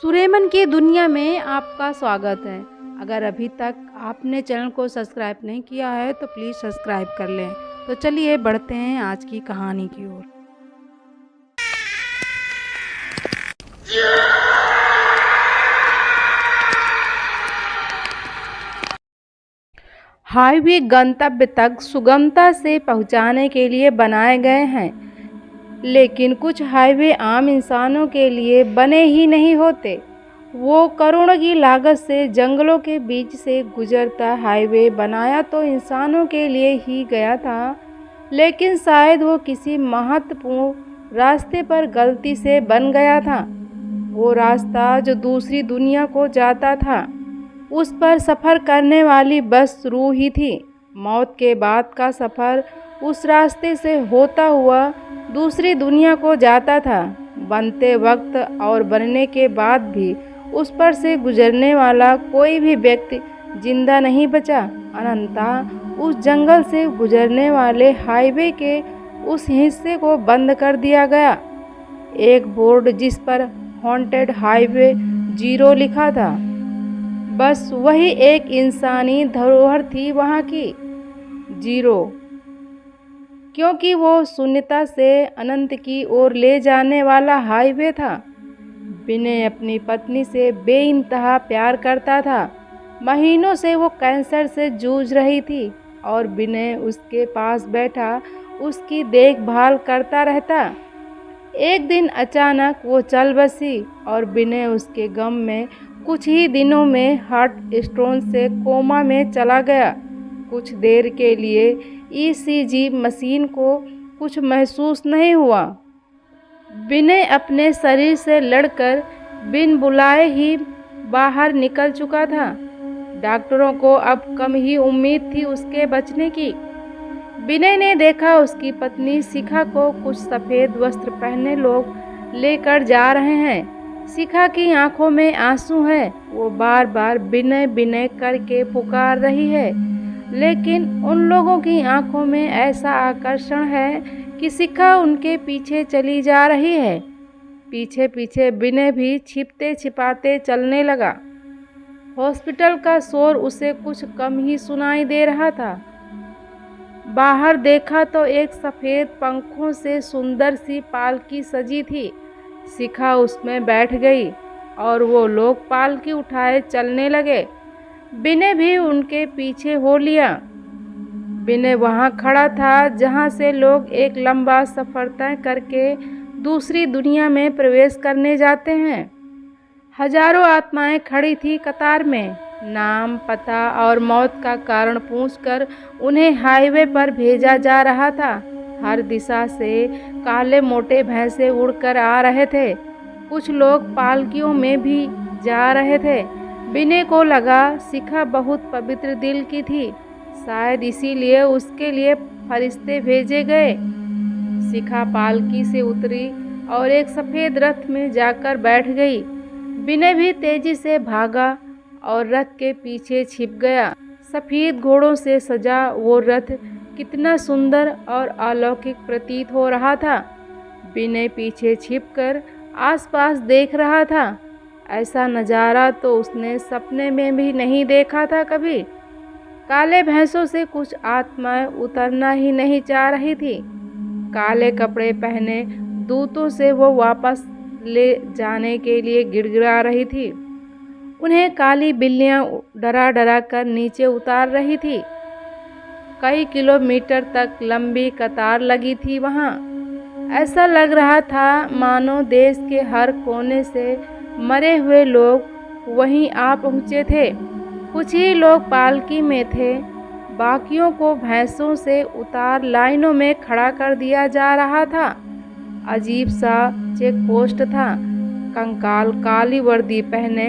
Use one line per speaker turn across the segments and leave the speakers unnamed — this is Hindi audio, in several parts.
सुरेमन की दुनिया में आपका स्वागत है। अगर अभी तक आपने चैनल को सब्सक्राइब नहीं किया है तो प्लीज़ सब्सक्राइब कर लें। तो चलिए बढ़ते हैं आज की कहानी की ओर। हाईवे गंतव्य तक सुगमता से पहुंचाने के लिए बनाए गए हैं, लेकिन कुछ हाईवे आम इंसानों के लिए बने ही नहीं होते। वो करोड़ों की लागत से जंगलों के बीच से गुजरता हाईवे बनाया तो इंसानों के लिए ही गया था, लेकिन शायद वो किसी महत्वपूर्ण रास्ते पर गलती से बन गया था। वो रास्ता जो दूसरी दुनिया को जाता था, उस पर सफ़र करने वाली बस शुरू ही थी। मौत के बाद का सफ़र उस रास्ते से होता हुआ दूसरी दुनिया को जाता था। बनते वक्त और बनने के बाद भी उस पर से गुजरने वाला कोई भी व्यक्ति जिंदा नहीं बचा। अनंततः उस जंगल से गुजरने वाले हाईवे के उस हिस्से को बंद कर दिया गया। एक बोर्ड जिस पर हॉन्टेड हाईवे 0 लिखा था, बस वही एक इंसानी धरोहर थी वहाँ की। 0, क्योंकि वो शून्यता से अनंत की ओर ले जाने वाला हाईवे था। विनय अपनी पत्नी से बेइंतहा प्यार करता था। महीनों से वो कैंसर से जूझ रही थी और विनय उसके पास बैठा उसकी देखभाल करता रहता। एक दिन अचानक वो चल बसी और विनय उसके गम में कुछ ही दिनों में हार्ट स्ट्रोक से कोमा में चला गया। कुछ देर के लिए ईसीजी मशीन को कुछ महसूस नहीं हुआ। विनय अपने शरीर से लड़कर बिन बुलाए ही बाहर निकल चुका था। डॉक्टरों को अब कम ही उम्मीद थी उसके बचने की। विनय ने देखा उसकी पत्नी शिखा को कुछ सफ़ेद वस्त्र पहने लोग लेकर जा रहे हैं। शिखा की आंखों में आंसू हैं। वो बार बार विनय विनय करके पुकार रही है, लेकिन उन लोगों की आंखों में ऐसा आकर्षण है कि शिखा उनके पीछे चली जा रही है। पीछे पीछे विनय भी छिपते छिपाते चलने लगा। हॉस्पिटल का शोर उसे कुछ कम ही सुनाई दे रहा था। बाहर देखा तो एक सफ़ेद पंखों से सुंदर सी पालकी सजी थी। शिखा उसमें बैठ गई और वो लोग पालकी उठाए चलने लगे। विनय भी उनके पीछे हो लिया। विनय वहाँ खड़ा था जहाँ से लोग एक लंबा सफ़र तय करके दूसरी दुनिया में प्रवेश करने जाते हैं। हजारों आत्माएं खड़ी थी कतार में। नाम, पता और मौत का कारण पूछकर उन्हें हाईवे पर भेजा जा रहा था। हर दिशा से काले मोटे भैंसे उड़कर आ रहे थे। कुछ लोग पालकियों में भी जा रहे थे। विनय को लगा शिखा बहुत पवित्र दिल की थी, शायद इसीलिए उसके लिए फरिश्ते भेजे गए। शिखा पालकी से उतरी और एक सफ़ेद रथ में जाकर बैठ गई। विनय भी तेजी से भागा और रथ के पीछे छिप गया। सफ़ेद घोड़ों से सजा वो रथ कितना सुंदर और अलौकिक प्रतीत हो रहा था। विनय पीछे छिपकर आसपास देख रहा था। ऐसा नज़ारा तो उसने सपने में भी नहीं देखा था कभी। काले भैंसों से कुछ आत्माएं उतरना ही नहीं चाह रही थी। काले कपड़े पहने दूतों से वो वापस ले जाने के लिए गिड़गिड़ा रही थी। उन्हें काली बिल्लियां डरा डरा कर नीचे उतार रही थी। कई किलोमीटर तक लंबी कतार लगी थी वहाँ। ऐसा लग रहा था मानो देश के हर कोने से मरे हुए लोग वहीं आ पहुँचे थे। कुछ ही लोग पालकी में थे, बाकियों को भैंसों से उतार लाइनों में खड़ा कर दिया जा रहा था। अजीब सा चेक पोस्ट था। कंकाल काली वर्दी पहने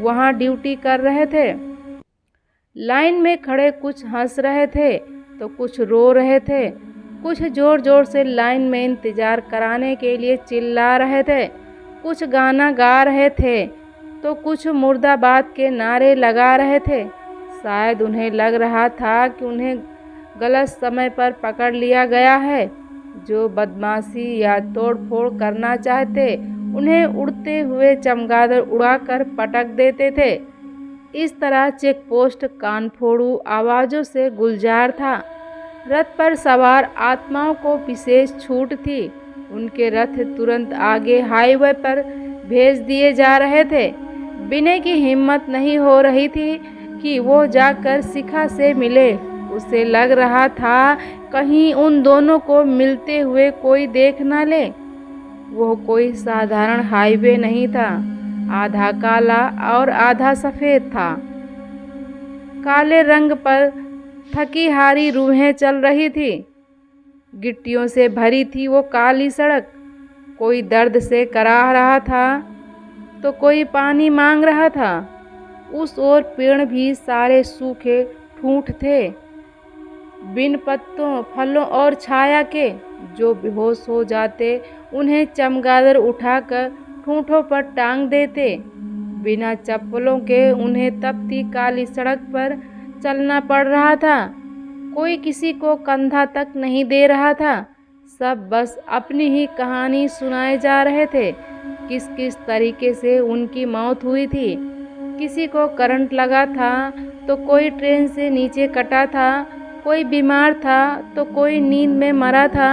वहाँ ड्यूटी कर रहे थे। लाइन में खड़े कुछ हंस रहे थे तो कुछ रो रहे थे। कुछ जोर जोर से लाइन में इंतज़ार कराने के लिए चिल्ला रहे थे। कुछ गाना गा रहे थे तो कुछ मुर्दाबाद के नारे लगा रहे थे। शायद उन्हें लग रहा था कि उन्हें गलत समय पर पकड़ लिया गया है। जो बदमाशी या तोड़फोड़ करना चाहते उन्हें उड़ते हुए चमगादड़ उड़ाकर पटक देते थे। इस तरह चेक पोस्ट कानफोड़ू आवाज़ों से गुलजार था। रथ पर सवार आत्माओं को विशेष छूट थी। उनके रथ तुरंत आगे हाईवे पर भेज दिए जा रहे थे। विनय की हिम्मत नहीं हो रही थी कि वो जाकर शिखा से मिले। उसे लग रहा था कहीं उन दोनों को मिलते हुए कोई देख न ले। वो कोई साधारण हाईवे नहीं था, आधा काला और आधा सफ़ेद था। काले रंग पर थकी हारी रूहें चल रही थी। गिट्टियों से भरी थी वो काली सड़क। कोई दर्द से कराह रहा था तो कोई पानी मांग रहा था। उस ओर पेड़ भी सारे सूखे ठूंठ थे, बिन पत्तों, फलों और छाया के। जो बेहोश हो जाते उन्हें चमगादड़ उठाकर ठूंठों पर टांग देते। बिना चप्पलों के उन्हें तपती काली सड़क पर चलना पड़ रहा था। कोई किसी को कंधा तक नहीं दे रहा था। सब बस अपनी ही कहानी सुनाए जा रहे थे। किस किस तरीके से उनकी मौत हुई थी। किसी को करंट लगा था तो कोई ट्रेन से नीचे कटा था, कोई बीमार था तो कोई नींद में मरा था,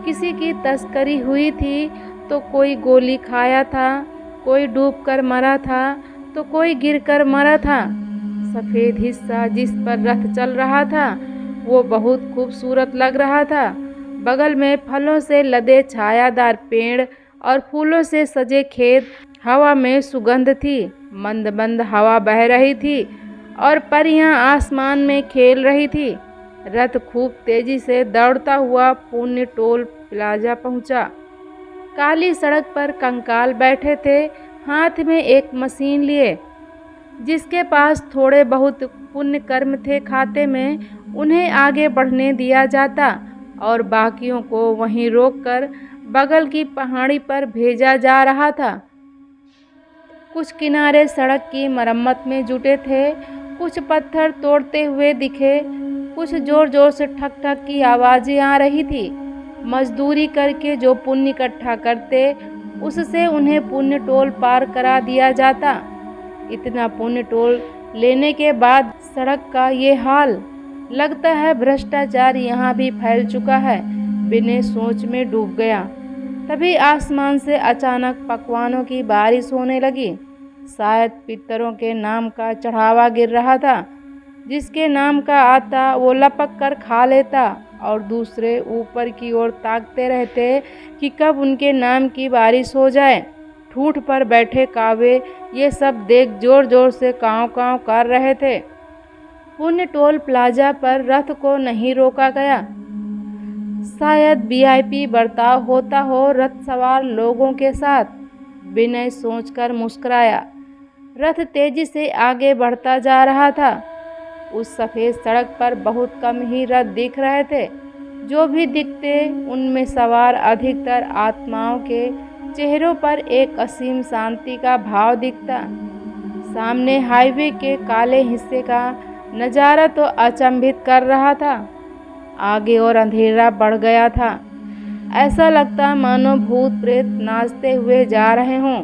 किसी की तस्करी हुई थी तो कोई गोली खाया था, कोई डूबकर मरा था तो कोई गिरकर मरा था। सफ़ेद हिस्सा जिस पर रथ चल रहा था वो बहुत खूबसूरत लग रहा था। बगल में फलों से लदे छायादार पेड़ और फूलों से सजे खेत। हवा में सुगंध थी। मंद मंद हवा बह रही थी और परियां आसमान में खेल रही थी। रथ खूब तेजी से दौड़ता हुआ पुण्य टोल प्लाजा पहुंचा। काली सड़क पर कंकाल बैठे थे, हाथ में एक मशीन लिए। जिसके पास थोड़े बहुत पुण्य कर्म थे खाते में, उन्हें आगे बढ़ने दिया जाता और बाकियों को वहीं रोककर बगल की पहाड़ी पर भेजा जा रहा था। कुछ किनारे सड़क की मरम्मत में जुटे थे, कुछ पत्थर तोड़ते हुए दिखे, कुछ जोर जोर से ठक ठक की आवाज़ें आ रही थी। मजदूरी करके जो पुण्य इकट्ठा करते उससे उन्हें पुण्य टोल पार करा दिया जाता। इतना पुण्य टोल लेने के बाद सड़क का ये हाल। लगता है भ्रष्टाचार यहाँ भी फैल चुका है। विनय सोच में डूब गया। तभी आसमान से अचानक पकवानों की बारिश होने लगी। शायद पितरों के नाम का चढ़ावा गिर रहा था। जिसके नाम का आता वो लपक कर खा लेता और दूसरे ऊपर की ओर ताकते रहते कि कब उनके नाम की बारिश हो जाए। ठूठ पर बैठे कावे ये सब देख जोर जोर से काँव काँव कर रहे थे। पुण्य टोल प्लाजा पर रथ को नहीं रोका गया। शायद वीआईपी बर्ताव होता हो रथ सवार लोगों के साथ। विनय सोचकर मुस्कुराया। रथ तेजी से आगे बढ़ता जा रहा था। उस सफ़ेद सड़क पर बहुत कम ही रथ दिख रहे थे। जो भी दिखते उनमें सवार अधिकतर आत्माओं के चेहरों पर एक असीम शांति का भाव दिखता। सामने हाईवे के काले हिस्से का नज़ारा तो अचंभित कर रहा था। आगे और अंधेरा बढ़ गया था। ऐसा लगता मानो भूत प्रेत नाचते हुए जा रहे हों।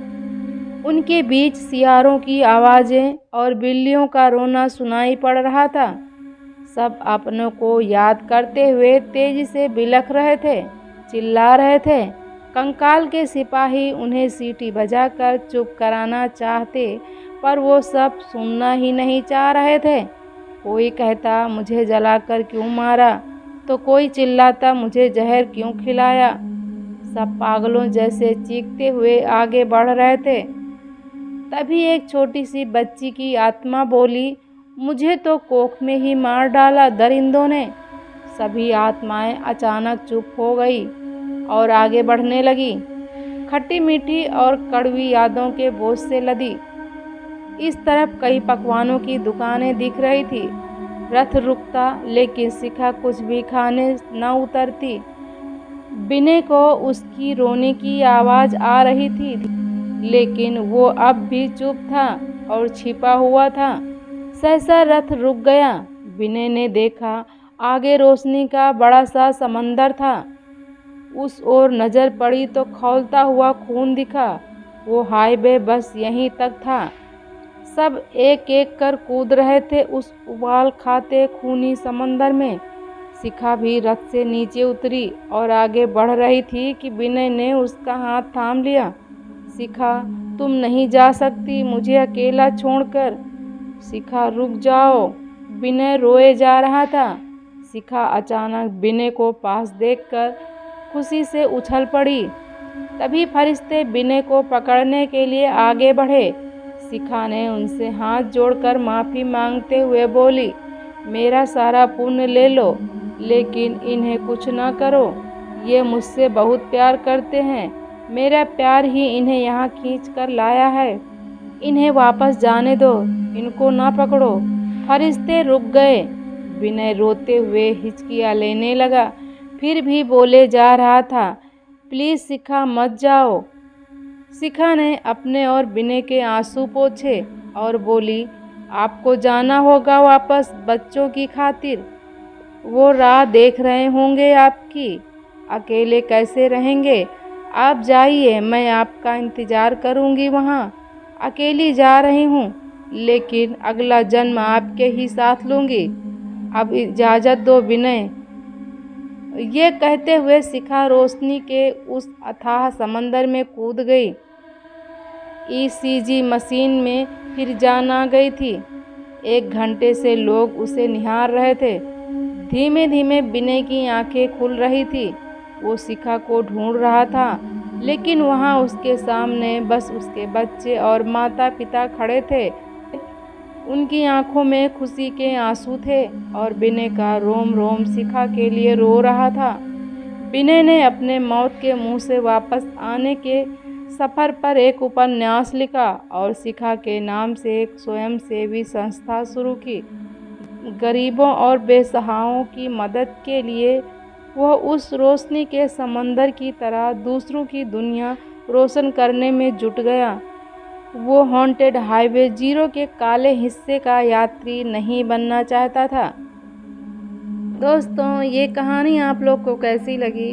उनके बीच सियारों की आवाज़ें और बिल्लियों का रोना सुनाई पड़ रहा था। सब अपनों को याद करते हुए तेजी से बिलख रहे थे, चिल्ला रहे थे। कंकाल के सिपाही उन्हें सीटी बजाकर चुप कराना चाहते, पर वो सब सुनना ही नहीं चाह रहे थे। कोई कहता मुझे जलाकर क्यों मारा, तो कोई चिल्लाता मुझे जहर क्यों खिलाया। सब पागलों जैसे चीखते हुए आगे बढ़ रहे थे। तभी एक छोटी सी बच्ची की आत्मा बोली, मुझे तो कोख में ही मार डाला दरिंदों ने। सभी आत्माएं अचानक चुप हो गई और आगे बढ़ने लगी, खट्टी मीठी और कड़वी यादों के बोझ से लदी। इस तरफ कई पकवानों की दुकानें दिख रही थी। रथ रुकता लेकिन शिखा कुछ भी खाने न उतरती। विनय को उसकी रोने की आवाज़ आ रही थी, लेकिन वो अब भी चुप था और छिपा हुआ था। सहसा रथ रुक गया। विनय ने देखा आगे रोशनी का बड़ा सा समंदर था। उस ओर नज़र पड़ी तो खौलता हुआ खून दिखा। वो हाईवे बस यहीं तक था। सब एक एक कर कूद रहे थे उस उबाल खाते खूनी समंदर में। शिखा भी रथ से नीचे उतरी और आगे बढ़ रही थी कि विनय ने उसका हाथ थाम लिया। शिखा, तुम नहीं जा सकती मुझे अकेला छोड़कर। शिखा, रुक जाओ। विनय रोए जा रहा था। शिखा अचानक विनय को पास देखकर खुशी से उछल पड़ी। तभी फरिश्ते विनय को पकड़ने के लिए आगे बढ़े। शिखा ने उनसे हाथ जोड़कर माफ़ी मांगते हुए बोली, मेरा सारा पुण्य ले लो, लेकिन इन्हें कुछ ना करो। ये मुझसे बहुत प्यार करते हैं। मेरा प्यार ही इन्हें यहाँ खींच कर लाया है। इन्हें वापस जाने दो, इनको ना पकड़ो। फरिश्ते रुक गए। विनय रोते हुए हिचकियाँ लेने लगा, फिर भी बोले जा रहा था, प्लीज़ शिखा मत जाओ। शिखा ने अपने और विनय के आंसू पोंछे और बोली, आपको जाना होगा वापस बच्चों की खातिर। वो राह देख रहे होंगे आपकी। अकेले कैसे रहेंगे? आप जाइए, मैं आपका इंतज़ार करूंगी वहाँ। अकेली जा रही हूँ, लेकिन अगला जन्म आपके ही साथ लूँगी। अब इजाज़त दो विनय। ये कहते हुए शिखा रोशनी के उस अथाह समंदर में कूद गई। ईसीजी मशीन में फिर जान आ गई थी। 1 घंटे से लोग उसे निहार रहे थे। धीमे धीमे विनय की आंखें खुल रही थी। वो शिखा को ढूंढ रहा था, लेकिन वहाँ उसके सामने बस उसके बच्चे और माता पिता खड़े थे। उनकी आंखों में खुशी के आंसू थे और विनय का रोम रोम शिखा के लिए रो रहा था। विनय ने अपने मौत के मुंह से वापस आने के सफ़र पर एक उपन्यास लिखा और शिखा के नाम से एक स्वयंसेवी संस्था शुरू की। गरीबों और बेसहाराओं की मदद के लिए वह उस रोशनी के समंदर की तरह दूसरों की दुनिया रोशन करने में जुट गया। वो हॉन्टेड हाईवे 0 के काले हिस्से का यात्री नहीं बनना चाहता था। दोस्तों, ये कहानी आप लोग को कैसी लगी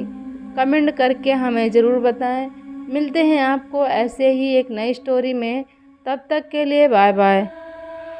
कमेंट करके हमें ज़रूर बताएं। मिलते हैं आपको ऐसे ही एक नई स्टोरी में। तब तक के लिए बाय बाय।